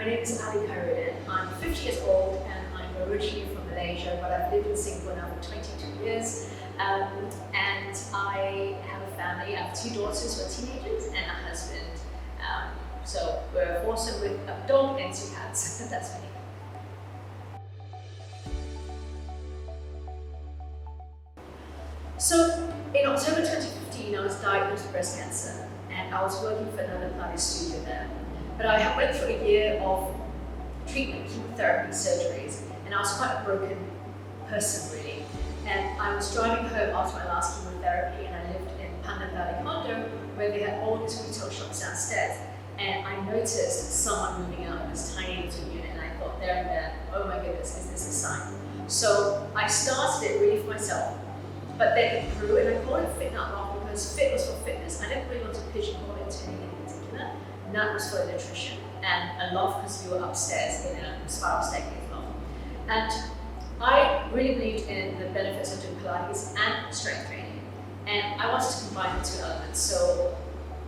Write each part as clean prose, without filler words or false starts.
My name is Aly Khairuddin. I'm 50 years old and I'm originally from Malaysia, but I've lived in Singapore now for 22 years. And I have a family. I have 2 daughters who are teenagers and a husband. So we're a foursome with a dog and 2 cats. That's me. So in October 2015, I was diagnosed with breast cancer and I was working for another pilates studio there. But I went through a year of treatment, chemotherapy, surgeries, and I was quite a broken person really. And I was driving home after my last chemotherapy and I lived in Pandan Valley condo where they had all these retail shops downstairs. And I noticed someone moving out of this tiny little unit and I thought there and then, oh my goodness, is this a sign? So I started it really for myself, but then it grew and I called it FitNut Loft because fit was for fitness. I didn't really want to pigeonhole it into anything in particular. Nut was for nutrition and a loft because we were upstairs in a spiral staircase loft. And I really believed in the benefits of doing Pilates and strength training. And I wanted to combine the 2 elements. So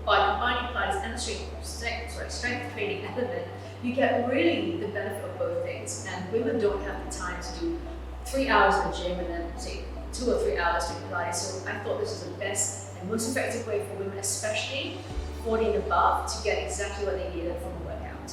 by combining Pilates and the strength training element, you get really the benefit of both things. And women don't have the time to do 3 hours in the gym and then say 2 or 3 hours doing Pilates. So I thought this was the best and most effective way for women, especially 40 and above, to get exactly what they needed from a workout.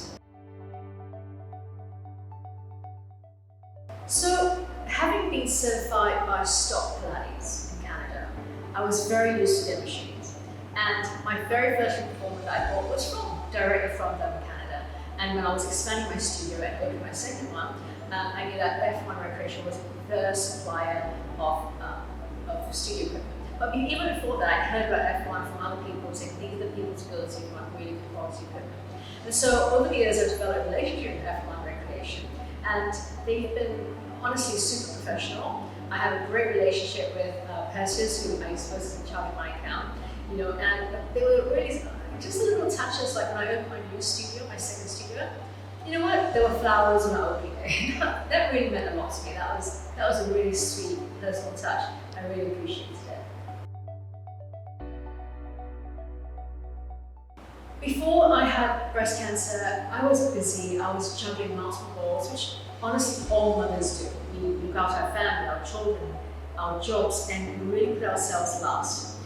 So, having been certified by Stop Pilates in Canada, I was very used to their machines. And my very first reformer that I bought was directly from them in Canada. And when I was expanding my studio and opening my second one, I knew that F1 Recreation was the supplier of studio equipment. But even before that, I heard about F1 from other people saying these are the people to go to who want really good quality equipment. And so over the years, I've developed a relationship with F1 Recreation, and they've been honestly super professional. I have a great relationship with Persis, who I'm supposed to charge my account, and they were really just a little touches, like when I opened my new studio, my second studio. You know what? There were flowers on my opening day. That really meant a lot to me. That was a really sweet personal touch. I really appreciated it. Before I had breast cancer, I was busy. I was juggling multiple balls, which honestly all mothers do. We look after our family, our children, our jobs, and we really put ourselves last.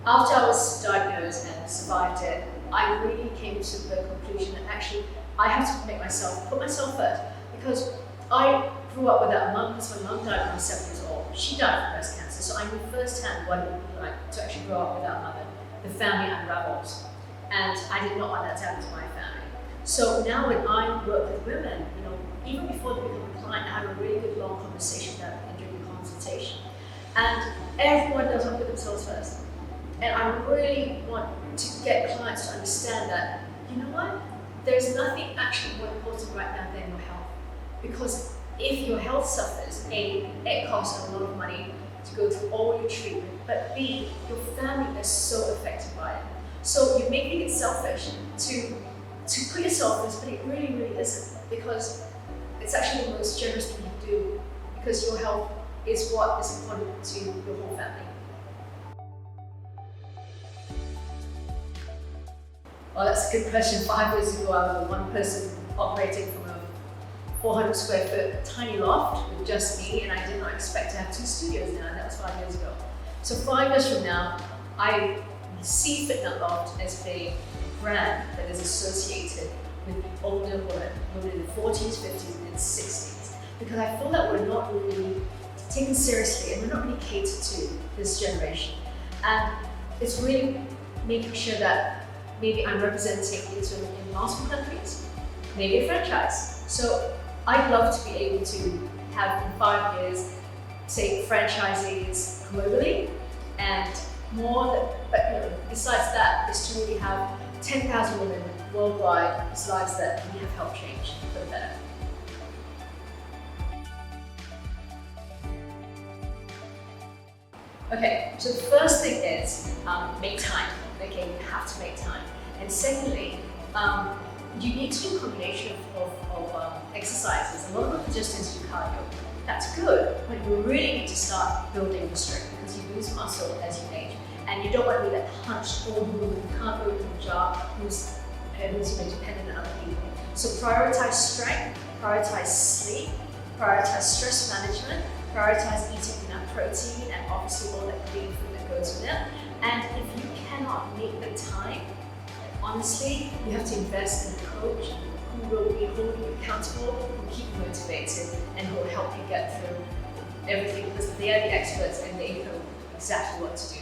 After I was diagnosed and survived it, I really came to the conclusion that actually I have to put myself first, because I grew up without a mum, because my mum died when I was 7 years old. She died from breast cancer, so I knew firsthand what it would be like to actually grow up without a mother. The family unravels. And I did not want that to happen to my family. So now when I work with women, even before they become a client, I have a really good long conversation with them during the consultation. And everyone does not put themselves first. And I really want to get clients to understand that, you know what? There's nothing actually more important right now than your health. Because if your health suffers, A, it costs a lot of money to go through all your treatment, but B, your family is so affected by it. So you may think it's selfish to put yourself first, but it really, really isn't, because it's actually the most generous thing you do, because your health is what is important to your whole family. Well, that's a good question. 5 years ago, I was one person operating from a 400 square foot tiny loft with just me, and I did not expect to have 2 studios now, and that was 5 years ago. So 5 years from now, I see FitNut Loft as a brand that is associated with older women in the 40s, 50s, and 60s, because I feel that we're not really taken seriously and we're not really catered to this generation. And it's really making sure that maybe I'm representing these women in multiple countries, maybe a franchise. So I'd love to be able to have in 5 years, say, franchisees globally, and more, but besides that, is to really have 10,000 women worldwide whose lives that we have helped change for the better. Okay, so the first thing is make time. Okay, you have to make time. And secondly, you need to do a combination of exercises. A lot of them are just do cardio. That's good, but you really need to start building the strength, because you lose muscle as you age. And you don't want to be that hunched old woman who can't open the jar, who's dependent on other people. So prioritize strength, prioritize sleep, prioritize stress management, prioritize eating enough protein and obviously all that green food that goes with it. And if you cannot make the time, honestly, you have to invest in a coach who will be holding you accountable, who will keep you motivated, and who will help you get through everything, because they are the experts and they know exactly what to do.